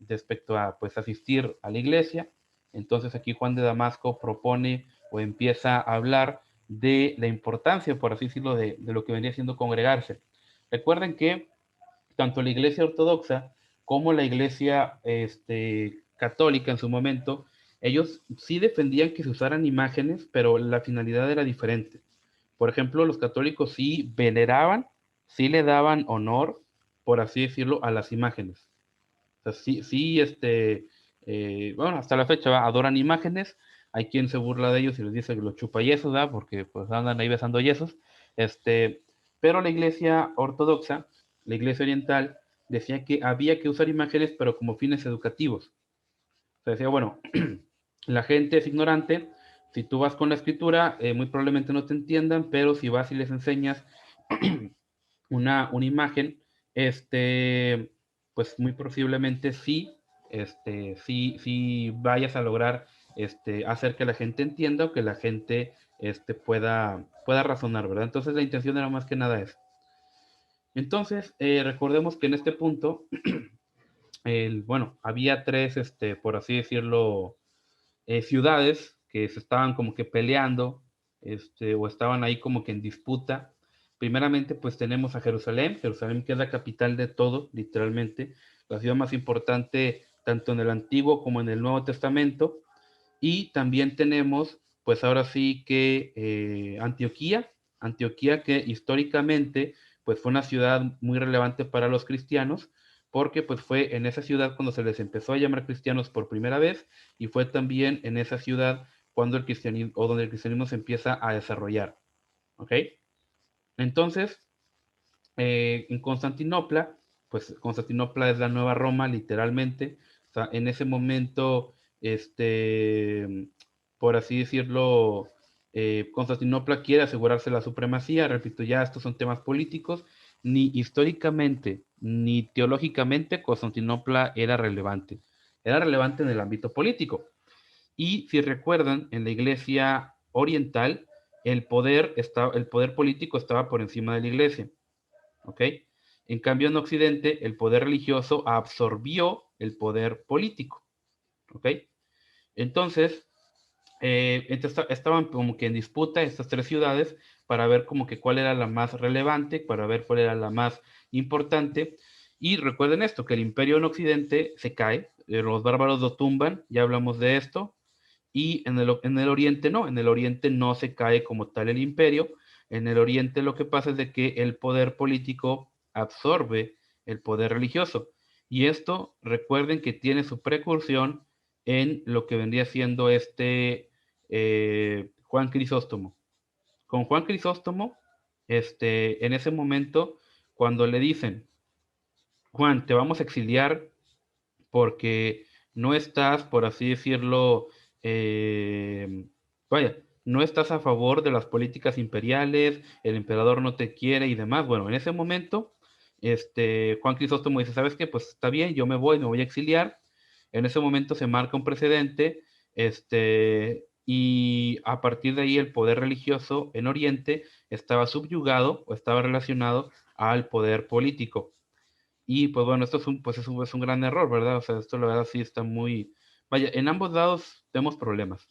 respecto a pues asistir a la iglesia. Entonces aquí Juan de Damasco propone o empieza a hablar de la importancia, por así decirlo, de lo que venía siendo congregarse. Recuerden que tanto la iglesia ortodoxa como la iglesia católica en su momento, ellos sí defendían que se usaran imágenes, pero la finalidad era diferente. Por ejemplo, los católicos sí veneraban, sí le daban honor, por así decirlo, a las imágenes. O sea, sí, bueno, hasta la fecha adoran imágenes. Hay quien se burla de ellos y les dice que los chupa yesos, ¿verdad? Porque pues andan ahí besando yesos. Este, pero la iglesia ortodoxa, la iglesia oriental, decía que había que usar imágenes, pero como fines educativos. O sea, decía, bueno, la gente es ignorante. Si tú vas con la escritura, muy probablemente no te entiendan, pero si vas y les enseñas una imagen, pues muy posiblemente sí vayas a lograr hacer que la gente entienda o que la gente pueda razonar, ¿verdad? Entonces la intención era más que nada eso. Entonces, recordemos que en este punto, bueno, había tres, por así decirlo, ciudades que se estaban como que peleando, o estaban ahí como que en disputa. Primeramente, pues tenemos a Jerusalén, Jerusalén que es la capital de todo, literalmente, la ciudad más importante tanto en el Antiguo como en el Nuevo Testamento. Y también tenemos, pues ahora sí que Antioquía, Antioquía que históricamente pues fue una ciudad muy relevante para los cristianos, porque pues fue en esa ciudad cuando se les empezó a llamar cristianos por primera vez, y fue también en esa ciudad cuando el cristianismo, o donde el cristianismo se empieza a desarrollar, ¿ok? Entonces, en Constantinopla, pues Constantinopla es la nueva Roma, literalmente. O sea, en ese momento, por así decirlo, Constantinopla quiere asegurarse la supremacía. Repito, ya estos son temas políticos. Ni históricamente ni teológicamente Constantinopla era relevante. Era relevante en el ámbito político. Y si recuerdan, en la iglesia oriental, el poder político estaba por encima de la iglesia. ¿Ok? En cambio, en Occidente, el poder religioso absorbió el poder político. ¿Ok? Entonces, estaban como que en disputa estas tres ciudades para ver como que cuál era la más relevante, para ver cuál era la más importante. Y recuerden esto, que el imperio en Occidente se cae, los bárbaros lo tumban, ya hablamos de esto, y en el Oriente no, en el Oriente no se cae como tal el imperio, en el Oriente lo que pasa es de que el poder político absorbe el poder religioso. Y esto, recuerden que tiene su precursión en lo que vendría siendo Juan Crisóstomo. Con Juan Crisóstomo, en ese momento, cuando le dicen, Juan, te vamos a exiliar porque no estás, por así decirlo, eh, vaya, no estás a favor de las políticas imperiales, el emperador no te quiere y demás. Bueno, en ese momento, Juan Crisóstomo dice, ¿sabes qué? Pues está bien, yo me voy a exiliar. En ese momento se marca un precedente, y a partir de ahí el poder religioso en Oriente estaba subyugado o estaba relacionado al poder político. Y pues bueno, esto es un gran error, ¿verdad? O sea, esto la verdad sí está muy... Vaya, en ambos lados tenemos problemas.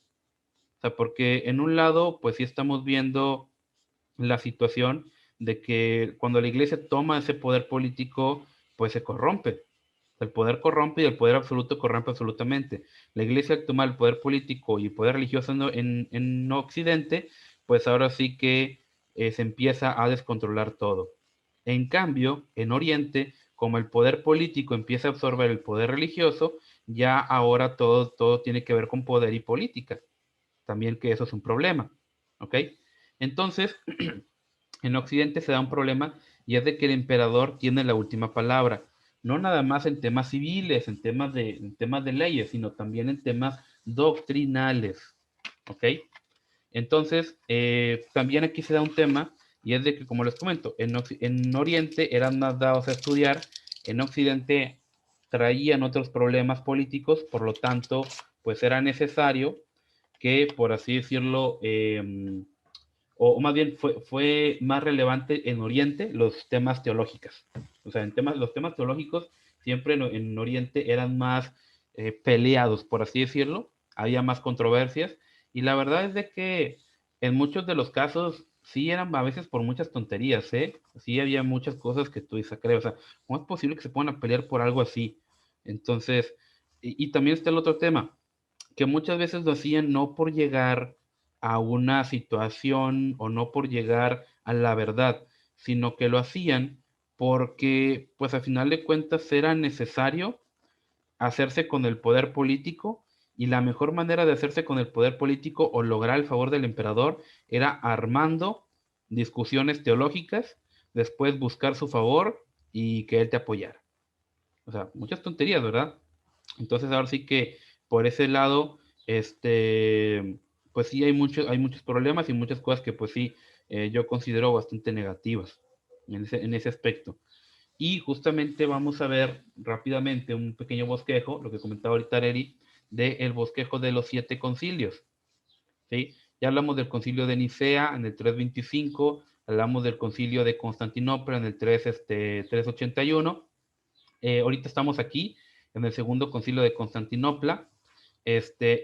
O sea, porque en un lado, pues sí estamos viendo la situación de que cuando la iglesia toma ese poder político, pues se corrompe. El poder corrompe y el poder absoluto corrompe absolutamente. La iglesia al tomar el poder político y el poder religioso en Occidente, pues ahora sí que se empieza a descontrolar todo. En cambio, en Oriente, como el poder político empieza a absorber el poder religioso, ya ahora todo tiene que ver con poder y política. También que eso es un problema. ¿Ok? Entonces, en Occidente se da un problema y es de que el emperador tiene la última palabra, no nada más en temas civiles, en temas de leyes, sino también en temas doctrinales. ¿Ok? Entonces, también aquí se da un tema y es de que, como les comento, en Oriente eran más dados a estudiar, en Occidente traían otros problemas políticos, por lo tanto, pues era necesario que, por así decirlo, o más bien fue más relevante en Oriente los temas teológicos. O sea, los temas teológicos siempre en Oriente eran más peleados, por así decirlo, había más controversias, y la verdad es de que en muchos de los casos sí eran a veces por muchas tonterías, ¿eh? Sí había muchas cosas que tú dices, creo, o sea, ¿cómo es posible que se pongan a pelear por algo así? Entonces, y también está el otro tema, que muchas veces lo hacían no por llegar a una situación o no por llegar a la verdad, sino que lo hacían porque, pues al final de cuentas era necesario hacerse con el poder político, y la mejor manera de hacerse con el poder político o lograr el favor del emperador era armando discusiones teológicas, después buscar su favor y que él te apoyara. O sea, muchas tonterías, ¿verdad? Entonces ahora sí que por ese lado, pues sí hay muchos problemas y muchas cosas que pues sí, yo considero bastante negativas en ese aspecto. Y justamente vamos a ver rápidamente un pequeño bosquejo, lo que comentaba ahorita Eri, del bosquejo de los 7 concilios. ¿Sí? Ya hablamos del concilio de Nicea en el 325, hablamos del concilio de Constantinopla en el 381. Ahorita estamos aquí en el segundo concilio de Constantinopla,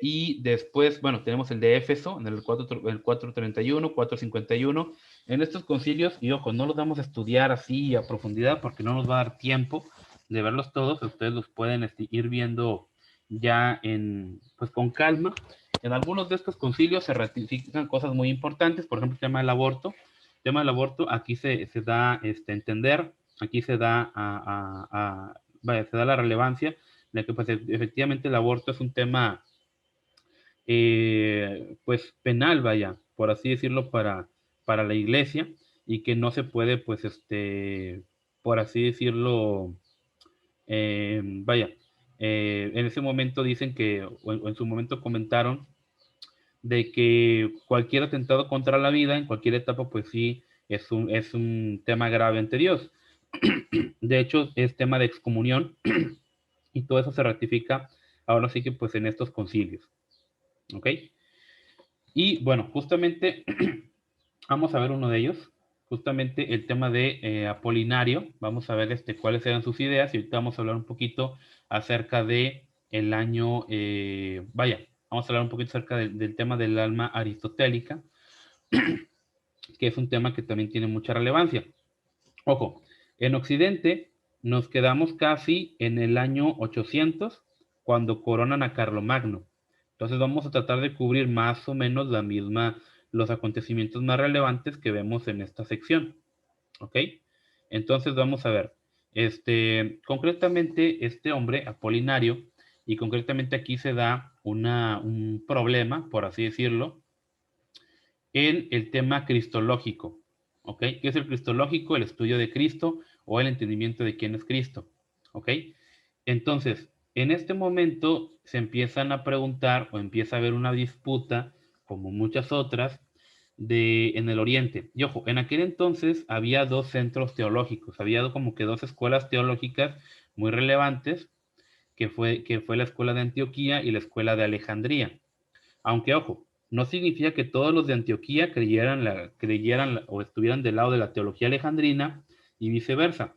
y después, bueno, tenemos el de Éfeso en el 431, 451. En estos concilios, y ojo, no los vamos a estudiar así a profundidad porque no nos va a dar tiempo de verlos todos. Ustedes los pueden ir viendo ya pues con calma. En algunos de estos concilios se ratifican cosas muy importantes, por ejemplo, el tema del aborto. El tema del aborto aquí se da a entender, aquí se da vaya, se da la relevancia de que pues, efectivamente el aborto es un tema pues penal, vaya, por así decirlo, para la iglesia, y que no se puede, pues, por así decirlo, vaya, en ese momento dicen que, o en su momento comentaron, de que cualquier atentado contra la vida en cualquier etapa, pues sí, es un tema grave ante Dios. De hecho, es tema de excomunión y todo eso se ratifica ahora sí que pues en estos concilios. ¿Ok? Y bueno, justamente vamos a ver uno de ellos, justamente el tema de Apolinario. Vamos a ver cuáles eran sus ideas, y ahorita vamos a hablar un poquito acerca de el año, vaya, vamos a hablar un poquito acerca del tema del alma aristotélica, que es un tema que también tiene mucha relevancia. Ojo, en Occidente nos quedamos casi en el año 800, cuando coronan a Carlomagno. Entonces vamos a tratar de cubrir más o menos los acontecimientos más relevantes que vemos en esta sección. ¿Ok? Entonces vamos a ver. Concretamente, este hombre, Apolinario, y concretamente aquí se da un problema, por así decirlo, en el tema cristológico. ¿Ok? ¿Qué es el cristológico? El estudio de Cristo o el entendimiento de quién es Cristo. ¿Ok? Entonces, en este momento se empiezan a preguntar, o empieza a haber una disputa, como muchas otras, en el Oriente. Y ojo, en aquel entonces había dos centros teológicos, había como que dos escuelas teológicas muy relevantes, que fue la escuela de Antioquía y la escuela de Alejandría. Aunque, ojo, no significa que todos los de Antioquía creyeran o estuvieran del lado de la teología alejandrina y viceversa,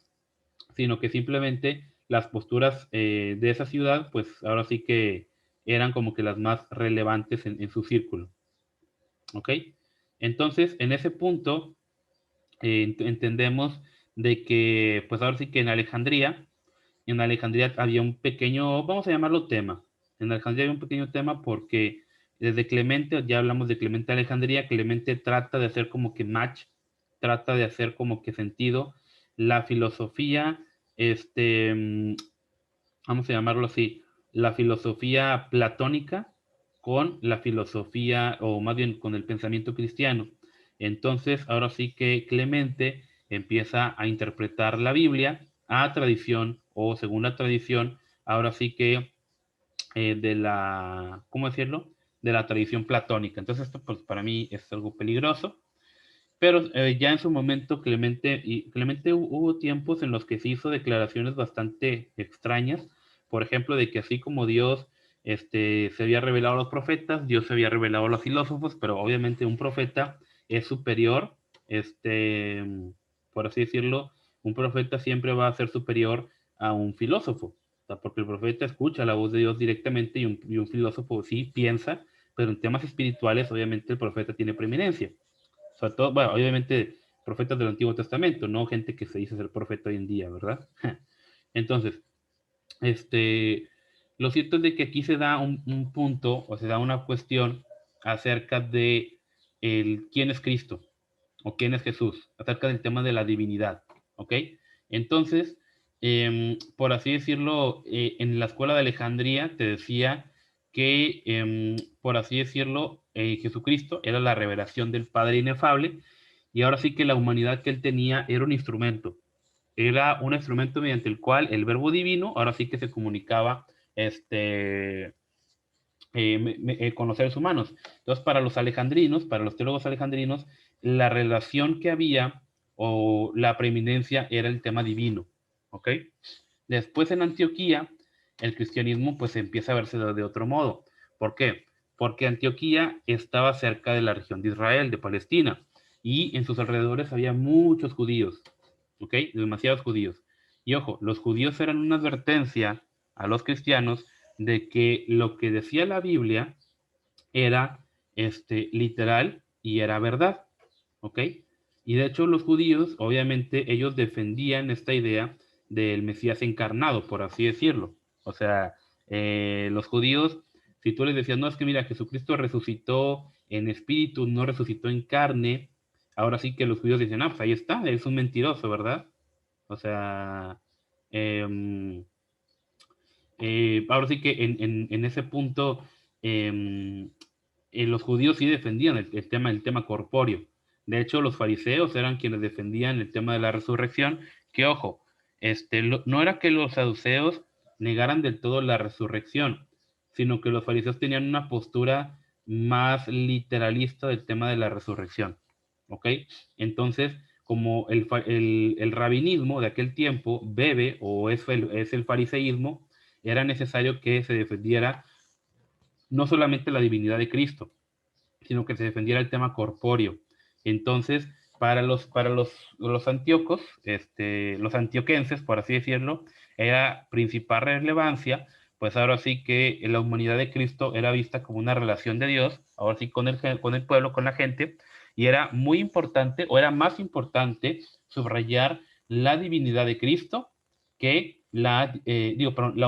sino que simplemente las posturas de esa ciudad, pues ahora sí que eran como que las más relevantes en su círculo. ¿Ok? Entonces, en ese punto, entendemos de que, pues ahora sí que en Alejandría había un pequeño, vamos a llamarlo tema. En Alejandría había un pequeño tema porque desde Clemente, ya hablamos de Clemente de Alejandría, Clemente trata de hacer como que match, trata de hacer como que sentido la filosofía, vamos a llamarlo así, la filosofía platónica con la filosofía, o más bien con el pensamiento cristiano. Entonces, ahora sí que Clemente empieza a interpretar la Biblia a tradición, o según la tradición, ahora sí que ¿cómo decirlo? De la tradición platónica. Entonces, esto pues para mí es algo peligroso. Pero ya en su momento Clemente hubo tiempos en los que se hizo declaraciones bastante extrañas, por ejemplo, de que así como Dios se había revelado a los profetas, Dios se había revelado a los filósofos, pero obviamente un profeta es superior, este, por así decirlo, un profeta siempre va a ser superior a un filósofo. O sea, porque el profeta escucha la voz de Dios directamente y un filósofo sí piensa, pero en temas espirituales obviamente el profeta tiene preeminencia. Sobre todo, bueno, obviamente profetas del Antiguo Testamento, no gente que se dice ser profeta hoy en día, ¿verdad? Entonces, este, lo cierto es de que aquí se da un punto o se da una cuestión acerca de quién es Cristo o quién es Jesús, acerca del tema de la divinidad, ¿ok? Entonces, por así decirlo, en la escuela de Alejandría te decía que, por así decirlo, Jesucristo era la revelación del Padre inefable y ahora sí que la humanidad que él tenía era un instrumento mediante el cual el verbo divino ahora sí que se comunicaba este, con los seres humanos. Entonces, para los alejandrinos, para los teólogos alejandrinos, la relación que había o la preeminencia era el tema divino, ¿ok? Después en Antioquía, el cristianismo pues empieza a verse de otro modo. ¿Por qué? Porque Antioquía estaba cerca de la región de Israel, de Palestina, y en sus alrededores había muchos judíos, ¿ok? Demasiados judíos. Y ojo, los judíos eran una advertencia a los cristianos de que lo que decía la Biblia era literal y era verdad, ¿ok? Y de hecho los judíos, obviamente, ellos defendían esta idea del Mesías encarnado, por así decirlo. O sea, los judíos, si tú les decías, no, es que mira, Jesucristo resucitó en espíritu, no resucitó en carne, ahora sí que los judíos dicen, ah, pues ahí está, es un mentiroso, ¿verdad? O sea, eh, ahora sí que en ese punto eh, los judíos sí defendían el tema corpóreo. De hecho, los fariseos eran quienes defendían el tema de la resurrección, que ojo, no era que los saduceos negaran del todo la resurrección, sino que los fariseos tenían una postura más literalista del tema de la resurrección. ¿Ok? Entonces, como el rabinismo de aquel tiempo bebe o es el fariseísmo, era necesario que se defendiera no solamente la divinidad de Cristo, sino que se defendiera el tema corpóreo. Entonces, los antíocos, los antioquenses, por así decirlo, era principal relevancia, pues ahora sí que la humanidad de Cristo era vista como una relación de Dios, ahora sí con el pueblo, con la gente, y era muy importante, o era más importante, subrayar la divinidad de Cristo que la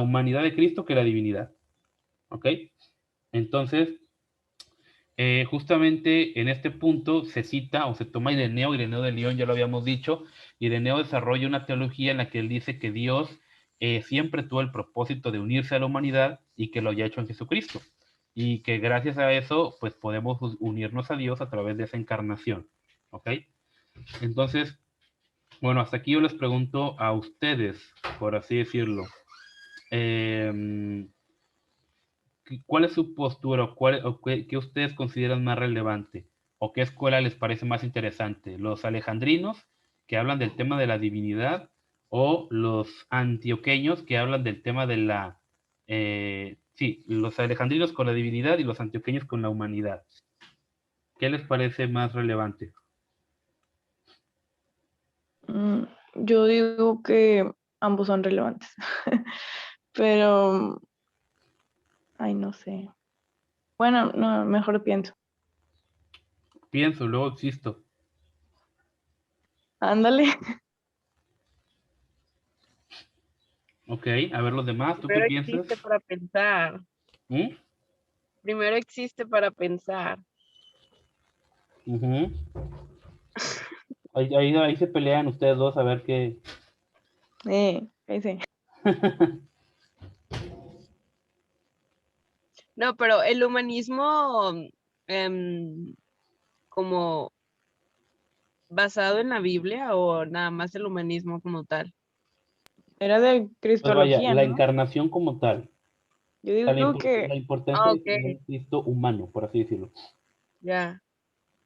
humanidad de Cristo que la divinidad. ¿Ok? Entonces, justamente en este punto se cita o se toma Ireneo de León, ya lo habíamos dicho. Ireneo desarrolla una teología en la que él dice que Dios siempre tuvo el propósito de unirse a la humanidad y que lo haya hecho en Jesucristo. Y que gracias a eso, pues podemos unirnos a Dios a través de esa encarnación. ¿Ok? Entonces, bueno, hasta aquí yo les pregunto a ustedes, por así decirlo. Eh, ¿Cuál es su postura o qué ustedes consideran más relevante? ¿O qué escuela les parece más interesante? ¿Los alejandrinos, que hablan del tema de la divinidad, o los antioqueños, que hablan del tema de sí, los alejandrinos con la divinidad y los antioqueños con la humanidad? ¿Qué les parece más relevante? Mm, yo digo que ambos son relevantes, pero, ay, no sé. Bueno, no, mejor pienso. Pienso, luego existo. Ándale. Ok, a ver los demás, ¿tú qué Primero piensas? existe para pensar. ¿Mm? Primero existe para pensar. Ujú. Ahí se pelean ustedes dos a ver qué. Ahí sí. No, pero el humanismo como basado en la Biblia o nada más el humanismo como tal. Era de Pues vaya, cristología, la ¿no? encarnación como tal. Yo Sea, digo que, la importancia Ah, de ok, tener un Cristo humano, por así decirlo. ya.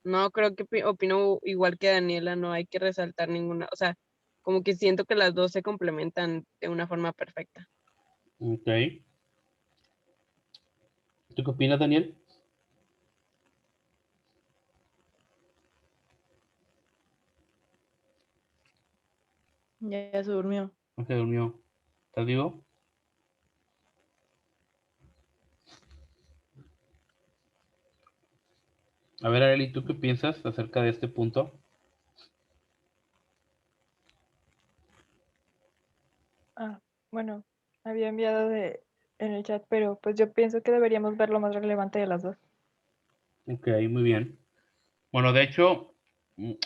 No, creo que opino igual que Daniela, no hay que resaltar ninguna, o sea, como que siento que las dos se complementan de una forma perfecta. Ok. ¿Tú qué opinas, Daniel? ya se durmió. No se durmió. ¿Estás vivo? A ver, Arely, ¿tú qué piensas acerca de este punto? Ah, bueno, había enviado en el chat, pero pues yo pienso que deberíamos ver lo más relevante de las dos. Ok, muy bien. Bueno, de hecho,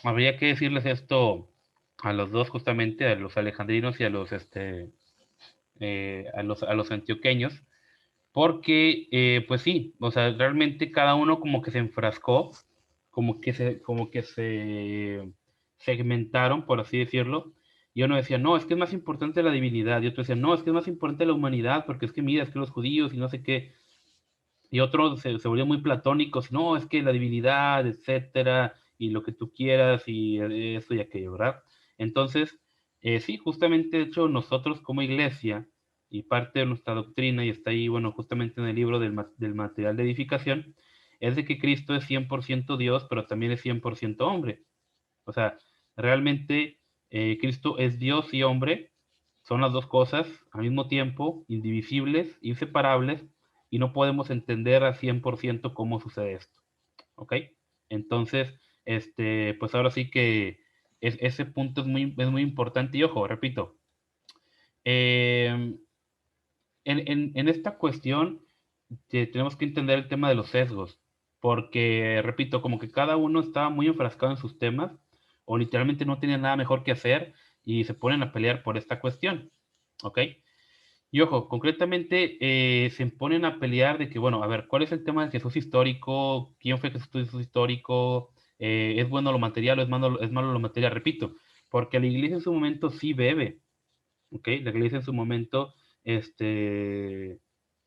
habría que decirles esto a los dos justamente, a los alejandrinos y a los antioqueños, porque, pues sí, o sea, realmente cada uno como que se enfrascó, como que se segmentaron, por así decirlo, y uno decía, no, es que es más importante la divinidad, y otro decía, no, es que es más importante la humanidad, porque es que mira, es que los judíos y no sé qué, y otro se volvió muy platónico, no, es que la divinidad, etcétera, y lo que tú quieras, y eso y aquello, ¿verdad? Entonces, sí, justamente, de hecho, nosotros como iglesia, y parte de nuestra doctrina, y está ahí, bueno, justamente en el libro del material de edificación, es de que Cristo es 100% Dios, pero también es 100% hombre. O sea, realmente Cristo es Dios y hombre, son las dos cosas al mismo tiempo, indivisibles, inseparables, y no podemos entender al 100% cómo sucede esto. ¿Ok? Entonces, pues ahora sí que ese punto es muy importante y ojo, repito, eh, en esta cuestión tenemos que entender el tema de los sesgos, porque, repito, como que cada uno estaba muy enfrascado en sus temas o literalmente no tienen nada mejor que hacer y se ponen a pelear por esta cuestión, ¿ok? Y ojo, concretamente se ponen a pelear de que, bueno, a ver, ¿cuál es el tema de Jesús histórico? ¿Quién fue Jesús histórico? ¿Es bueno lo material o es malo lo material? Repito, porque la iglesia en su momento sí bebe, ¿ok? La iglesia en su momento,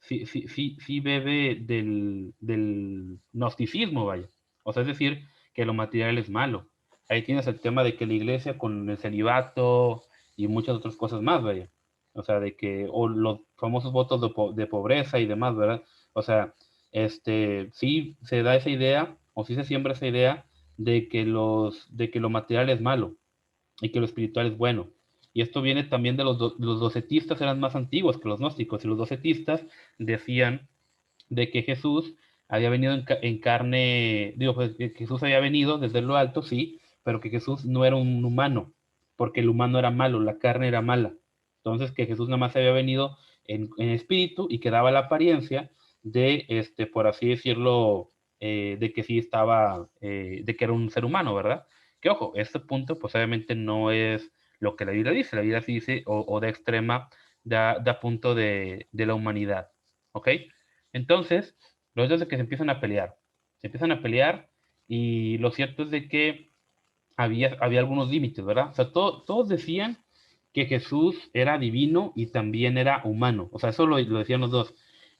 sí bebe del gnosticismo, vaya. O sea, es decir, que lo material es malo. Ahí tienes el tema de que la iglesia con el celibato y muchas otras cosas más, vaya. O sea, de que, o los famosos votos de pobreza y demás, ¿verdad? O sea, sí se da esa idea, o sí se siembra esa idea de que lo material es malo y que lo espiritual es bueno. Y esto viene también de los docetistas, eran más antiguos que los gnósticos, y los docetistas decían de que Jesús había venido en carne, digo, pues, que Jesús había venido desde lo alto, sí, pero que Jesús no era un humano, porque el humano era malo, la carne era mala. Entonces, que Jesús nada más había venido en espíritu y que daba la apariencia de, por así decirlo, de que sí estaba, de que era un ser humano, ¿verdad? Que ojo, este punto, pues obviamente no es lo que la Biblia dice. La Biblia sí dice, o de extrema, da punto de la humanidad. ¿Ok? Entonces, los dos de que se empiezan a pelear. Se empiezan a pelear y lo cierto es de que había algunos límites, ¿verdad? O sea, todos decían que Jesús era divino y también era humano. O sea, eso lo decían los dos.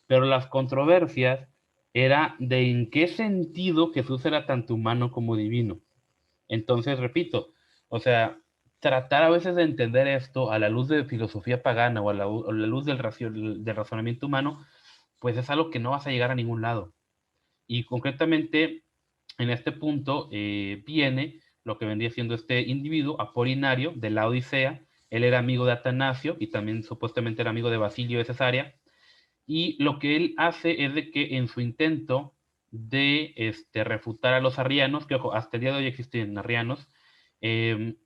Pero las controversias era de en qué sentido Jesús era tanto humano como divino. Entonces, repito, o sea, tratar a veces de entender esto a la luz de filosofía pagana o a la luz del razonamiento humano, pues es algo que no vas a llegar a ningún lado. Y concretamente, en este punto viene lo que vendría siendo este individuo, Apolinario, de la Odisea. Él era amigo de Atanasio y también supuestamente era amigo de Basilio de Cesarea. Y lo que él hace es de que en su intento de refutar a los arrianos, que ojo, hasta el día de hoy existen arrianos, quienes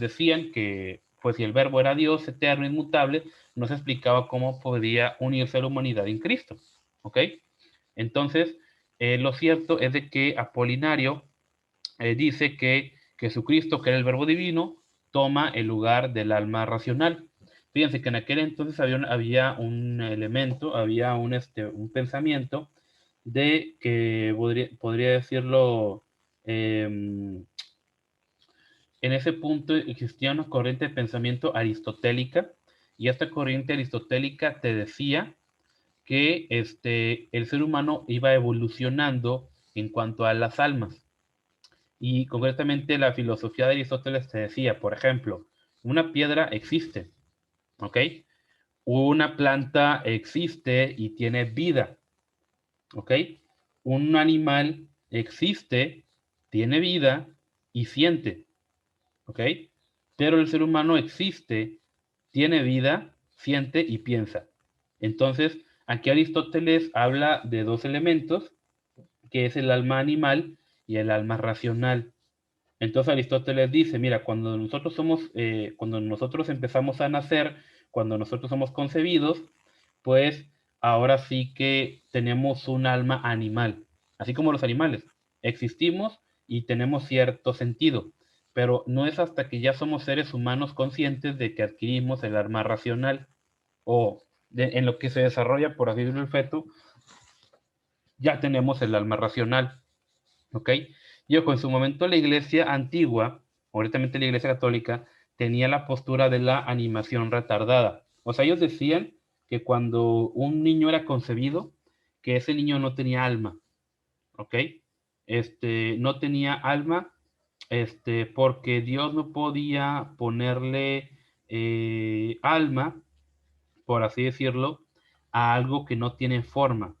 decían que pues si el verbo era Dios eterno, inmutable, no se explicaba cómo podría unirse a la humanidad en Cristo. ¿Ok? Entonces, lo cierto es de que Apolinario dice que Jesucristo, que era el verbo divino, toma el lugar del alma racional. Fíjense que en aquel entonces había un elemento, había un pensamiento de que podría decirlo, en ese punto existía una corriente de pensamiento aristotélica y esta corriente aristotélica te decía que el ser humano iba evolucionando en cuanto a las almas. Y concretamente la filosofía de Aristóteles te decía, por ejemplo, una piedra existe, ¿ok? Una planta existe y tiene vida, ¿ok? Un animal existe, tiene vida y siente, ¿ok? Pero el ser humano existe, tiene vida, siente y piensa. Entonces, aquí Aristóteles habla de dos elementos, que es el alma animal y el alma racional. Entonces Aristóteles dice, mira, cuando nosotros empezamos a nacer, cuando nosotros somos concebidos, pues ahora sí que tenemos un alma animal, así como los animales. Existimos y tenemos cierto sentido, pero no es hasta que ya somos seres humanos conscientes de que adquirimos el alma racional o en lo que se desarrolla, por así decirlo, el feto, ya tenemos el alma racional. ¿Ok? Y ojo, en su momento la iglesia antigua, ahorita la iglesia católica, tenía la postura de la animación retardada. O sea, ellos decían que cuando un niño era concebido, que ese niño no tenía alma, ¿ok? No tenía alma, porque Dios no podía ponerle alma, por así decirlo, a algo que no tiene forma.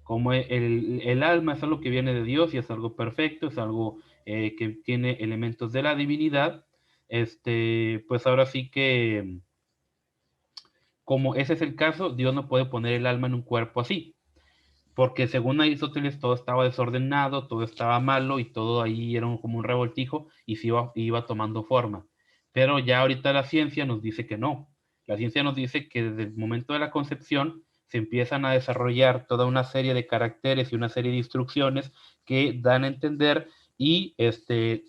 Como el alma es algo que viene de Dios y es algo perfecto, es algo que tiene elementos de la divinidad, pues ahora sí que, como ese es el caso, Dios no puede poner el alma en un cuerpo así, porque según Aristóteles todo estaba desordenado, todo estaba malo y todo ahí era como un revoltijo y se iba tomando forma. Pero ya ahorita la ciencia nos dice que no. La ciencia nos dice que desde el momento de la concepción se empiezan a desarrollar toda una serie de caracteres y una serie de instrucciones que dan a entender y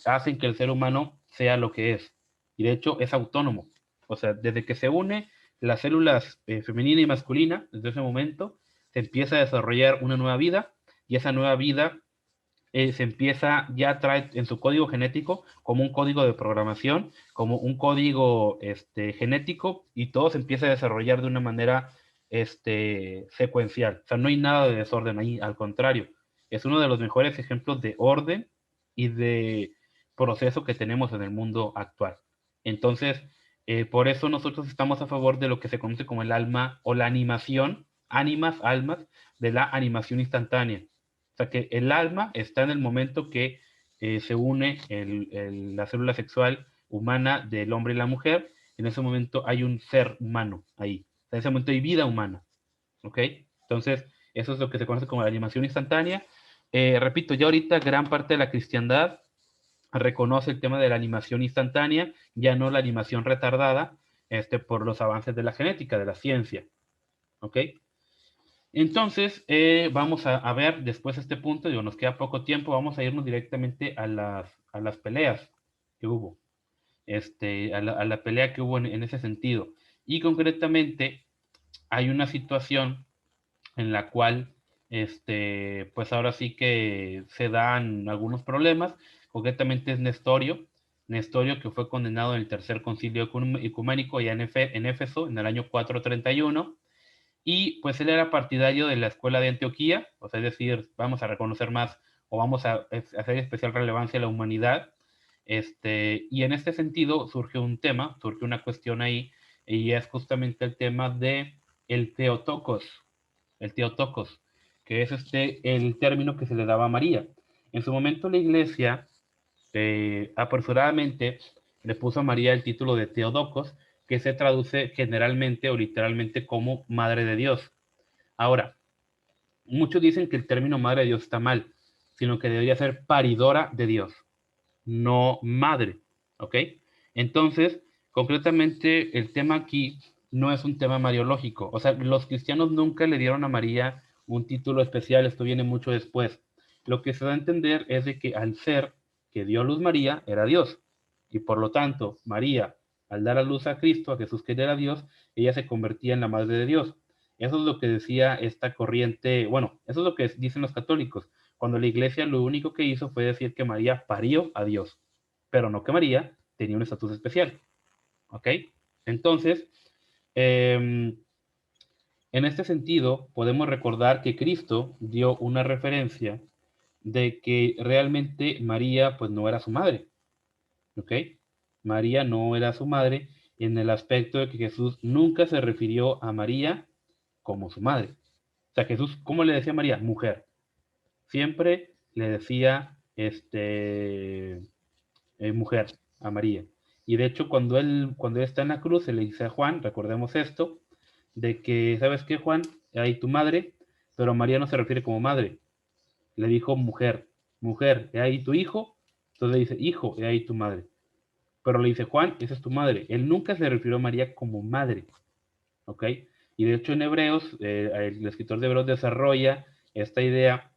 hacen que el ser humano sea lo que es. Y de hecho es autónomo. O sea, desde que se une las células femenina y masculina, desde ese momento, se empieza a desarrollar una nueva vida y esa nueva vida se empieza, ya trae en su código genético como un código de programación, como un código genético y todo se empieza a desarrollar de una manera secuencial. O sea, no hay nada de desorden ahí, al contrario, es uno de los mejores ejemplos de orden y de proceso que tenemos en el mundo actual. Entonces, por eso nosotros estamos a favor de lo que se conoce como el alma o la animación, almas, de la animación instantánea. O sea que el alma está en el momento que se une la célula sexual humana del hombre y la mujer. En ese momento hay un ser humano ahí. O sea, en ese momento hay vida humana. ¿Ok? Entonces, eso es lo que se conoce como la animación instantánea. Repito, ya ahorita gran parte de la cristiandad reconoce el tema de la animación instantánea, ya no la animación retardada, por los avances de la genética, de la ciencia. ¿Ok? Entonces, vamos a ver después de este punto, digo, nos queda poco tiempo, vamos a irnos directamente a las peleas que hubo, a la pelea que hubo en ese sentido. Y concretamente, hay una situación en la cual, pues ahora sí que se dan algunos problemas, concretamente es Nestorio que fue condenado en el tercer concilio ecuménico allá en Éfeso en el año 431, y pues él era partidario de la escuela de Antioquía, o sea, es decir, vamos a reconocer más o vamos a hacer especial relevancia a la humanidad. Y en este sentido surge un tema, surge una cuestión ahí, y es justamente el tema de el Teotocos, que es el término que se le daba a María. En su momento la iglesia apresuradamente le puso a María el título de Teodocos, que se traduce generalmente o literalmente como Madre de Dios. Ahora, muchos dicen que el término Madre de Dios está mal, sino que debería ser paridora de Dios, no madre, ¿ok? Entonces, concretamente, el tema aquí no es un tema mariológico, o sea, los cristianos nunca le dieron a María un título especial, esto viene mucho después. Lo que se da a entender es de que al ser que dio a luz María, era Dios, y por lo tanto, María, al dar a luz a Cristo, a Jesús que era Dios, ella se convertía en la Madre de Dios. Eso es lo que decía esta corriente, bueno, eso es lo que dicen los católicos, cuando la iglesia lo único que hizo fue decir que María parió a Dios, pero no que María tenía un estatus especial. ¿Ok? Entonces, en este sentido, podemos recordar que Cristo dio una referencia de que realmente María pues no era su madre. ¿Ok? María no era su madre en el aspecto de que Jesús nunca se refirió a María como su madre. O sea, Jesús, ¿cómo le decía a María? Mujer. Siempre le decía mujer a María. Y de hecho, cuando él está en la cruz, se le dice a Juan, recordemos esto, de que, ¿sabes qué, Juan? Ahí tu madre, pero María no se refiere como madre, le dijo mujer, mujer, he ahí tu hijo, entonces le dice, hijo, he ahí tu madre. Pero le dice, Juan, esa es tu madre. Él nunca se refirió a María como madre, ¿ok? Y de hecho en Hebreos, el escritor de Hebreos desarrolla esta idea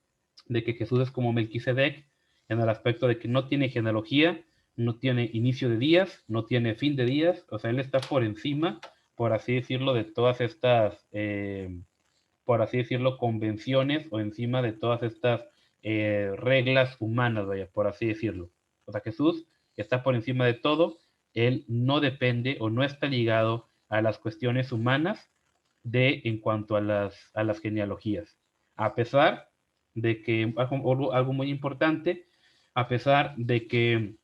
de que Jesús es como Melquisedec en el aspecto de que no tiene genealogía, no tiene inicio de días, no tiene fin de días, o sea, él está por encima, por así decirlo, de todas estas, por así decirlo, convenciones o encima de todas estas reglas humanas, vaya, por así decirlo. O sea, Jesús está por encima de todo, él no depende o no está ligado a las cuestiones humanas en cuanto a las genealogías. A pesar de que, algo muy importante, a pesar de que,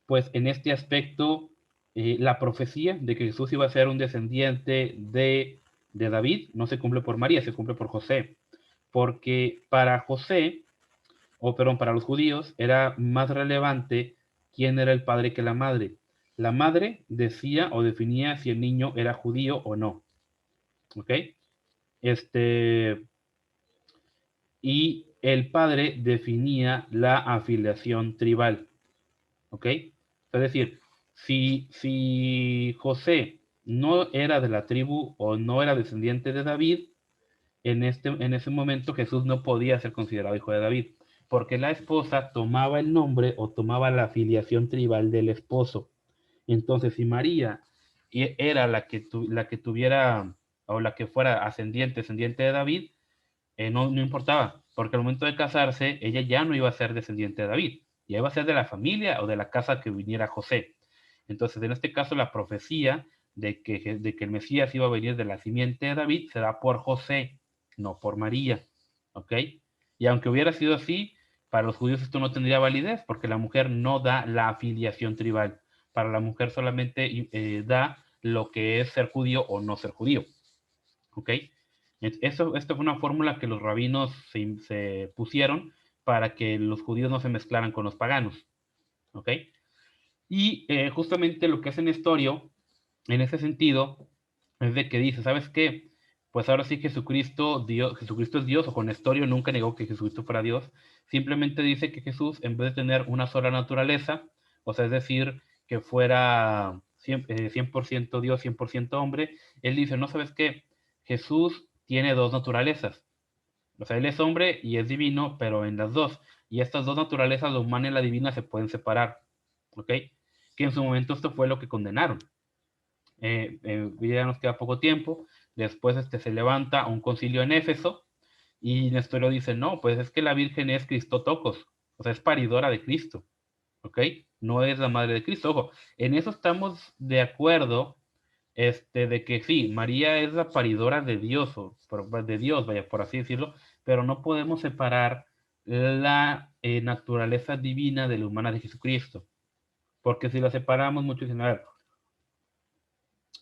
pues en este aspecto, la profecía de que Jesús iba a ser un descendiente de David no se cumple por María, se cumple por José. Porque para José, o perdón, para los judíos, era más relevante quién era el padre que la madre. La madre decía o definía si el niño era judío o no. ¿Ok? Este, y el padre definía la afiliación tribal. ¿Ok? Es decir, si José no era de la tribu o no era descendiente de David, en ese momento Jesús no podía ser considerado hijo de David, porque la esposa tomaba el nombre o tomaba la afiliación tribal del esposo. Entonces, si María era la que tuviera o la que fuera descendiente de David, no importaba, porque al momento de casarse, ella ya no iba a ser descendiente de David, ya iba a ser de la familia o de la casa que viniera José. Entonces, en este caso, la profecía de que el Mesías iba a venir de la simiente de David será por José, no por María. ¿Ok? Y aunque hubiera sido así, para los judíos esto no tendría validez, porque la mujer no da la afiliación tribal. Para la mujer solamente da lo que es ser judío o no ser judío. ¿Ok? Esto fue una fórmula que los rabinos se pusieron para que los judíos no se mezclaran con los paganos. ¿Ok? Y justamente lo que hace Nestorio, en ese sentido, es de que dice, ¿sabes qué? Pues ahora sí Jesucristo es Dios, o con Nestorio nunca negó que Jesucristo fuera Dios, simplemente dice que Jesús, en vez de tener una sola naturaleza, o sea, es decir, que fuera 100% Dios, 100% hombre, él dice, ¿no sabes qué? Jesús tiene dos naturalezas. O sea, él es hombre y es divino, pero en las dos. Y estas dos naturalezas, la humana y la divina, se pueden separar. ¿Ok? Que en su momento esto fue lo que condenaron. Ya nos queda poco tiempo. Después se levanta un concilio en Éfeso y Nestorio dice, no, pues es que la Virgen es Cristotocos, o sea, es paridora de Cristo. ¿Ok? No es la madre de Cristo. Ojo, en eso estamos de acuerdo, de que sí, María es la paridora de Dios, de Dios, vaya, por así decirlo, pero no podemos separar la naturaleza divina de la humana de Jesucristo, porque si la separamos, muchos dicen, a ver,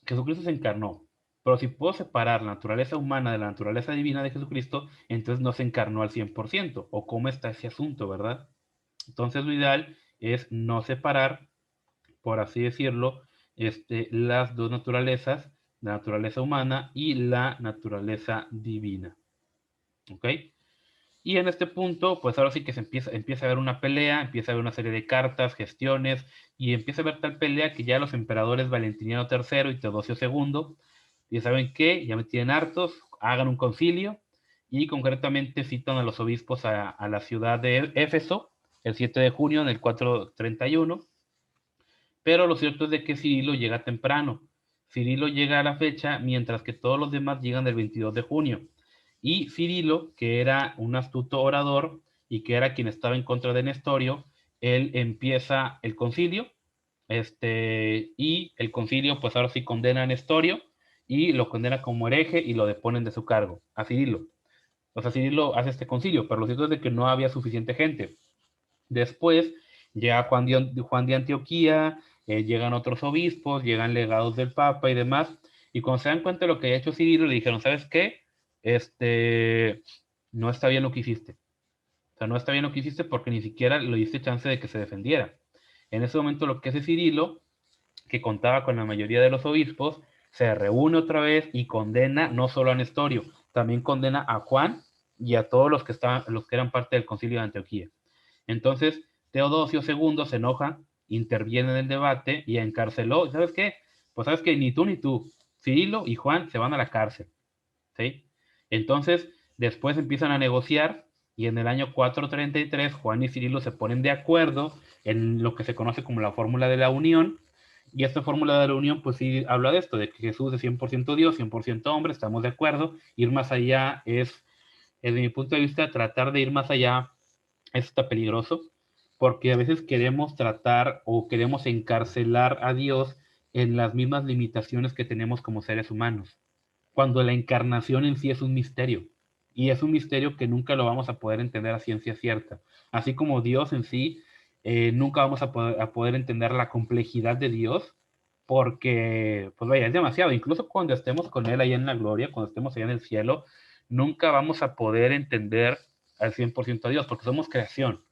Jesucristo se encarnó, pero si puedo separar la naturaleza humana de la naturaleza divina de Jesucristo, entonces no se encarnó al 100%, o cómo está ese asunto, ¿verdad? Entonces lo ideal es no separar, por así decirlo, las dos naturalezas, la naturaleza humana y la naturaleza divina. ¿Ok? Y en este punto, pues ahora sí que empieza a haber una pelea, empieza a haber una serie de cartas, gestiones, y empieza a haber tal pelea que ya los emperadores Valentiniano III y Teodosio II, ya saben qué, ya me tienen hartos, hagan un concilio, y concretamente citan a los obispos a la ciudad de Éfeso, el 7 de junio del 431, pero lo cierto es de que Cirilo llega temprano. Cirilo llega a la fecha, mientras que todos los demás llegan el 22 de junio. Y Cirilo, que era un astuto orador y que era quien estaba en contra de Nestorio, él empieza el concilio, y el concilio pues ahora sí condena a Nestorio y lo condena como hereje y lo deponen de su cargo, a Cirilo. O sea, Cirilo hace este concilio, pero lo cierto es de que no había suficiente gente. Después llega Juan de Antioquía, llegan otros obispos, llegan legados del Papa y demás, y cuando se dan cuenta de lo que había hecho Cirilo, le dijeron, ¿sabes qué? No está bien lo que hiciste. O sea, no está bien lo que hiciste porque ni siquiera le diste chance de que se defendiera. En ese momento lo que hace Cirilo que contaba con la mayoría de los obispos, se reúne otra vez y condena no solo a Nestorio, también condena a Juan y a todos los que eran parte del concilio de Antioquía. Entonces, Teodosio II se enoja, interviene en el debate y encarceló. ¿Sabes qué? Pues sabes que ni tú, Cirilo y Juan se van a la cárcel. ¿Sí? Entonces, después empiezan a negociar y en el año 433 Juan y Cirilo se ponen de acuerdo en lo que se conoce como la fórmula de la unión. Y esta fórmula de la unión, pues sí habla de esto, de que Jesús es 100% Dios, 100% hombre, estamos de acuerdo. Ir más allá es, desde mi punto de vista, tratar de ir más allá está peligroso, porque a veces queremos tratar o queremos encarcelar a Dios en las mismas limitaciones que tenemos como seres humanos, cuando la encarnación en sí es un misterio, y es un misterio que nunca lo vamos a poder entender a ciencia cierta, así como Dios en sí, nunca vamos a poder entender la complejidad de Dios, porque, pues vaya, es demasiado, incluso cuando estemos con Él allá en la gloria, cuando estemos allá en el cielo, nunca vamos a poder entender al 100% a Dios, porque somos creación.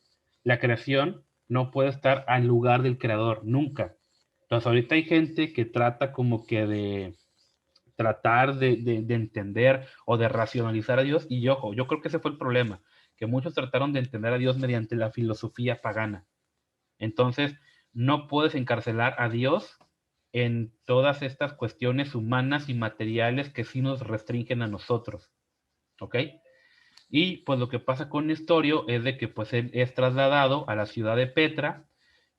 La creación no puede estar al lugar del creador, nunca. Entonces ahorita hay gente que trata como que de tratar de entender o de racionalizar a Dios, y ojo, yo creo que ese fue el problema, que muchos trataron de entender a Dios mediante la filosofía pagana. Entonces, no puedes encarcelar a Dios en todas estas cuestiones humanas y materiales que sí nos restringen a nosotros. ¿Ok? Y pues lo que pasa con Nestorio es de que pues él es trasladado a la ciudad de Petra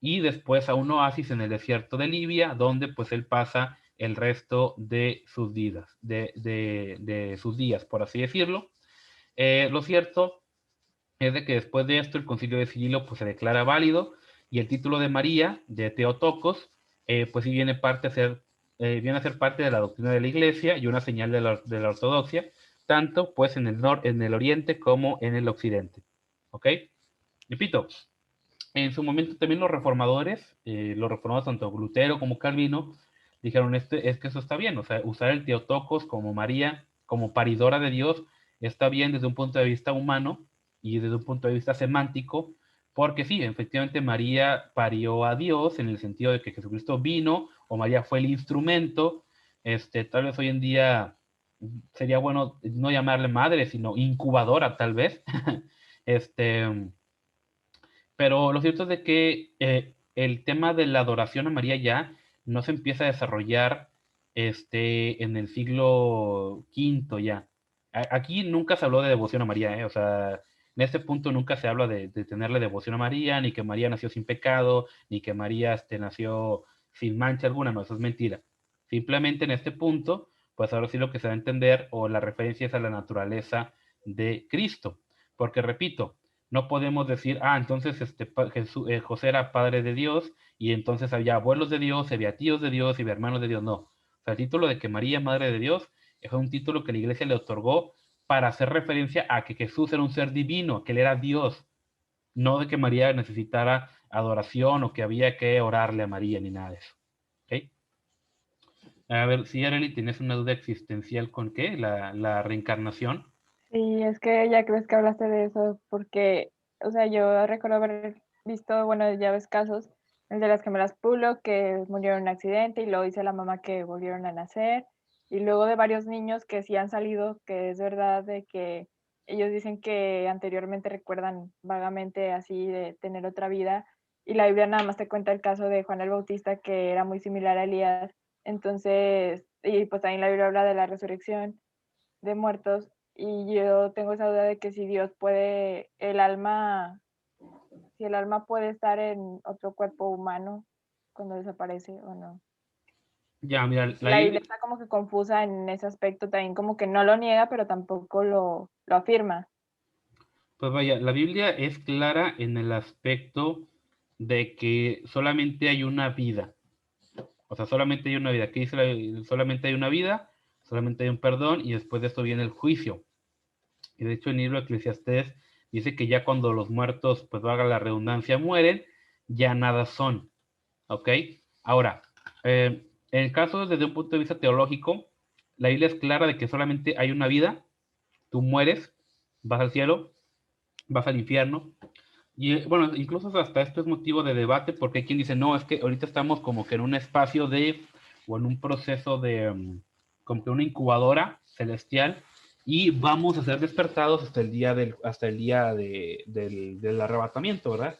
y después a un oasis en el desierto de Libia, donde pues él pasa el resto de sus vidas, de sus días, por así decirlo. Lo cierto es de que después de esto el concilio de Sigilo pues se declara válido y el título de María, de Teotocos, pues sí viene a ser parte de la doctrina de la iglesia y una señal de la ortodoxia, tanto pues en el oriente como en el occidente. ¿Ok? Repito, en su momento también los reformadores tanto Lutero como Calvino, dijeron, es que eso está bien, o sea, usar el Teotocos como María, como paridora de Dios, está bien desde un punto de vista humano y desde un punto de vista semántico, porque sí, efectivamente María parió a Dios en el sentido de que Jesucristo vino, o María fue el instrumento, tal vez hoy en día sería bueno no llamarle madre, sino incubadora tal vez, este, pero lo cierto es de que el tema de la adoración a María ya no se empieza a desarrollar en el siglo V ya. Aquí nunca se habló de devoción a María, ¿eh? O sea, en este punto nunca se habla de tenerle devoción a María, ni que María nació sin pecado, ni que María nació sin mancha alguna, no, eso es mentira. Simplemente en este punto, pues ahora sí lo que se va a entender o la referencia es a la naturaleza de Cristo. Porque repito, no podemos decir, entonces José era padre de Dios y entonces había abuelos de Dios, había tíos de Dios y había hermanos de Dios. No. O sea, el título de que María, madre de Dios, fue un título que la iglesia le otorgó para hacer referencia a que Jesús era un ser divino, que él era Dios, no de que María necesitara adoración o que había que orarle a María ni nada de eso. ¿Okay? A ver, si Arely, tienes una duda existencial con qué, la reencarnación. Sí, es que ya crees que hablaste de eso, porque, o sea, yo recuerdo haber visto, bueno, ya ves casos, el de las gemelas Pulo, que murieron en un accidente y luego dice la mamá que volvieron a nacer, y luego de varios niños que sí han salido, que es verdad de que ellos dicen que anteriormente recuerdan vagamente así de tener otra vida, y la Biblia nada más te cuenta el caso de Juan el Bautista, que era muy similar a Elías, entonces, y pues también la Biblia habla de la resurrección de muertos y yo tengo esa duda de que si Dios puede, si el alma puede estar en otro cuerpo humano cuando desaparece o no. Ya, mira, la La Biblia Biblia, está como que confusa en ese aspecto también, como que no lo niega, pero tampoco lo afirma. pues vaya, la Biblia es clara en el aspecto de que solamente hay una vida. O sea, solamente hay una vida. ¿Qué dice solamente hay una vida, solamente hay un perdón y después de esto viene el juicio. Y de hecho en el libro de Eclesiastés dice que ya cuando los muertos, pues valga la redundancia, mueren, ya nada son. ¿Ok? Ahora, en el caso desde un punto de vista teológico, la Biblia es clara de que solamente hay una vida, tú mueres, vas al cielo, vas al infierno, Y bueno, incluso hasta esto es motivo de debate porque hay quien dice, no, es que ahorita estamos como que en un espacio o en un proceso como que una incubadora celestial y vamos a ser despertados hasta el día del arrebatamiento, ¿verdad?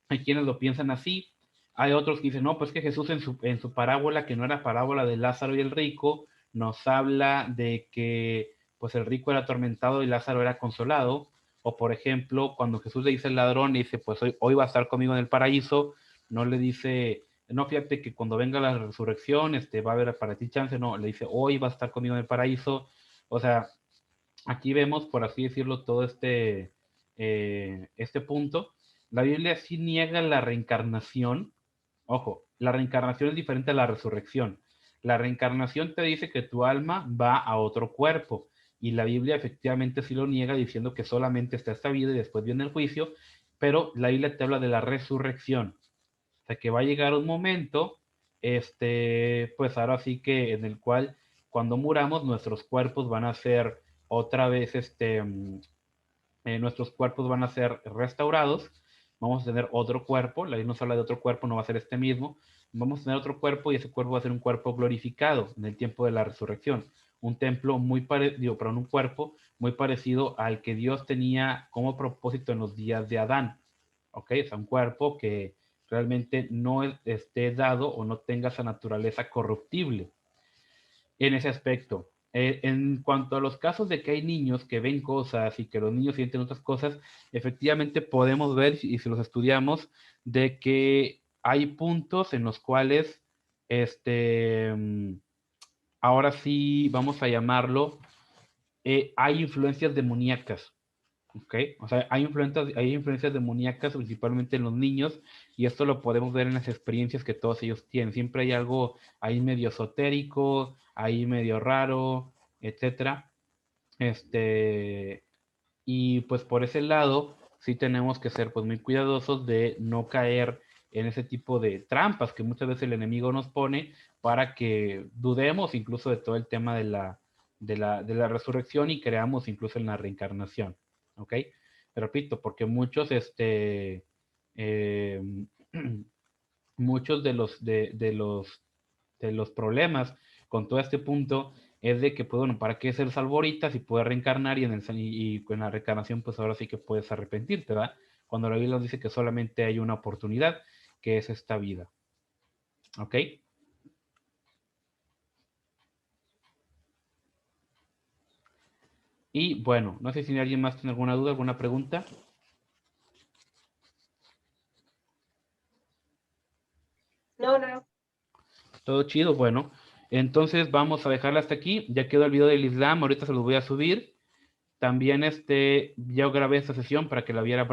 Hay quienes lo piensan así, hay otros que dicen, no, pues que Jesús en su parábola, que no era parábola de Lázaro y el rico, nos habla de que pues el rico era atormentado y Lázaro era consolado, o por ejemplo, cuando Jesús le dice al ladrón, le dice, pues hoy va a estar conmigo en el paraíso, no le dice, no, fíjate que cuando venga la resurrección, va a haber para ti chance, no, le dice, hoy va a estar conmigo en el paraíso, o sea, aquí vemos, por así decirlo, todo este punto. La Biblia sí niega la reencarnación. Ojo, la reencarnación es diferente a la resurrección. La reencarnación te dice que tu alma va a otro cuerpo. Y la Biblia efectivamente sí lo niega diciendo que solamente está esta vida y después viene el juicio. Pero la Biblia te habla de la resurrección. O sea que va a llegar un momento, pues ahora sí que en el cual cuando muramos nuestros cuerpos van a ser otra vez, nuestros cuerpos van a ser restaurados, vamos a tener otro cuerpo, la Biblia nos habla de otro cuerpo, no va a ser este mismo, vamos a tener otro cuerpo y ese cuerpo va a ser un cuerpo glorificado en el tiempo de la resurrección, un templo muy parecido, perdón, un cuerpo muy parecido al que Dios tenía como propósito en los días de Adán, ¿ok? O sea, un cuerpo que realmente no esté dado o no tenga esa naturaleza corruptible en ese aspecto. En cuanto a los casos de que hay niños que ven cosas y que los niños sienten otras cosas, efectivamente podemos ver, y si los estudiamos, de que hay puntos en los cuales, ahora sí vamos a llamarlo, hay influencias demoníacas. ¿Ok? O sea, hay influencias demoníacas principalmente en los niños y esto lo podemos ver en las experiencias que todos ellos tienen. Siempre hay algo ahí medio esotérico, ahí medio raro, etcétera. Este, y pues por ese lado sí tenemos que ser pues muy cuidadosos de no caer en ese tipo de trampas que muchas veces el enemigo nos pone para que dudemos incluso de todo el tema de la resurrección y creamos incluso en la reencarnación. ¿Ok? Repito, porque eh, muchos de los problemas con todo este punto es de que, pues bueno, ¿para qué ser salvo ahorita si puedes reencarnar y con la reencarnación, pues ahora sí que puedes arrepentirte, ¿verdad? Cuando la Biblia nos dice que solamente hay una oportunidad, que es esta vida. ¿Ok? Y bueno, no sé si alguien más tiene alguna duda, alguna pregunta. No, no. Todo chido, bueno. Entonces vamos a dejarla hasta aquí. Ya quedó el video del Islam, ahorita se los voy a subir. También ya grabé esta sesión para que la viera